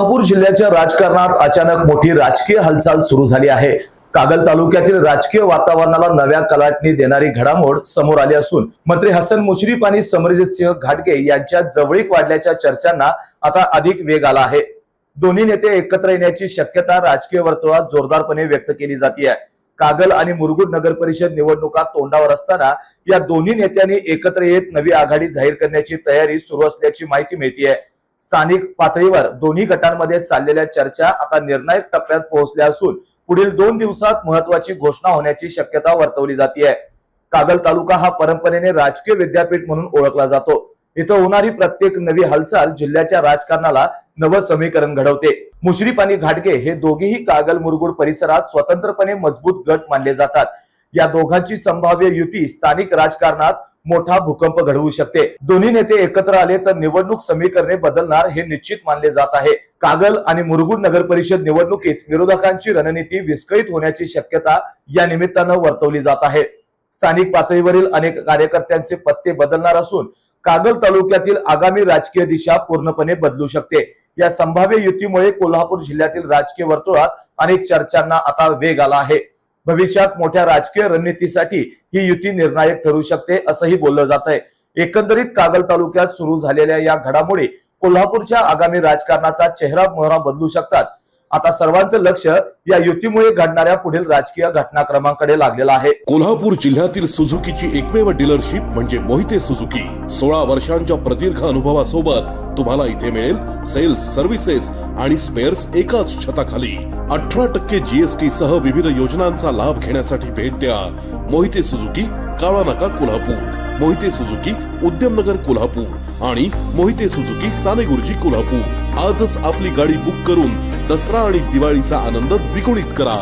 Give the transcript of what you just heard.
कोल्हापूर जिल्ह्याच्या राजकारणात अचानक मोठी राजकीय हालचाल सुरू झाली आहे। कागल तालुक्यातील राजकीय वातावरणाला नव्या कलाटणी देणारी घडामोड समोर आली असून मंत्री हसन मुश्रीफ आणि समरजितसिंह घाटगे यांच्या जवळीक वाढल्याच्या चर्चांना आता अधिक वेग आला आहे। दोन्ही नेते एकत्र येण्याची शक्यता राजकीय वर्तुळात जोरदारपणे व्यक्त केली जाते। कागल आणि मुरगुड नगर परिषद निवडणुका तोंडावर असताना या दोन्ही नेत्यांनी एकत्र येत नवी आघाडी जाहीर करण्याची तयारी सुरू असल्याची माहिती मिळते। स्थानिक पातळीवर दोन्ही गटांमध्ये चाललेल्या चर्चा आता निर्णायक टप्प्यात पोहोचल्या असून पुढील 2 दिवसात महत्त्वाची घोषणा होण्याची शक्यता वर्तवली जाते। कागल तालुका हा परंपरेने राजकीय विद्यापीठ म्हणून ओळखला जातो। इथं होणारी प्रत्येक नवी हालचाल जिल्ह्याच्या राजकारणाला नवं समीकरण घडवते। मुश्रीफ आणि घाटगे हे दोघेही कागल मुरगुड परिसरात स्वतंत्रपणे मजबूत गट मानले जातात। या दोघांची संभाव्य युती स्थानिक राजकारणात मोठा भूकंप घडवू शकते। दोन्ही नेते एकत्र आले तर निवडणूक समीकरणे बदलणार हे निश्चित मानले जात आहे। कागल आणि मुरगुड नगर परिषद निवडणुकीत विरोधकांची रणनीती विस्कळीत होण्याची शक्यता या निमित्तानं वर्तवली जात आहे। स्थानिक पातळीवरील अनेक कार्यकर्त्यांचे पत्ते बदलणार असून कागल तालुक्यातील आगामी राजकीय दिशा पूर्णपणे बदलू शकते। या संभाव्य युतीमुळे कोल्हापूर जिल्ह्यातील राजकीय वर्तुळात अनेक चर्चांना आता वेग आला आहे। भविष्यात मोठ्या राजकीय रणनीतीसाठी ही युती निर्णायक ठरू शकते असंही बोललं जात आहे। एकंदरीत कागल तालुक्यात सुरू झालेल्या या घडामोडी कोल्हापूरच्या आगामी राजकारणाचा चेहरा मोहरा बदलू शकतात। आता सर्वांचं लक्ष या युतीमुळे घडणाऱ्या पुढील राजकीय घटनाक्रमांकडे लागलेलं आहे। कोल्हापूर जिल्ह्यातील सुझुकीची एकमेव डीलरशिप म्हणजे मोहिते सुझुकी। 16 वर्षांच्या प्रदीर्घ अनुभवासोबत तुम्हाला इथे मिळेल सेल्स, सर्व्हिसेस आणि स्पेअर्स एकाच छताखाली। 18% जीएसटी सह विविध योजनांचा लाभ घेण्यासाठी भेट द्या मोहिते सुझुकी, काळा नाका, कोल्हापूर। मोहिते सुझुकी, उद्यमनगर, कोल्हापूर आणि मोहिते सुझुकी, सानेगुरुजी, कोल्हापूर। आजच आपली गाडी बुक करून दसरा आणि दिवाळीचा आनंद द्विगुणित करा।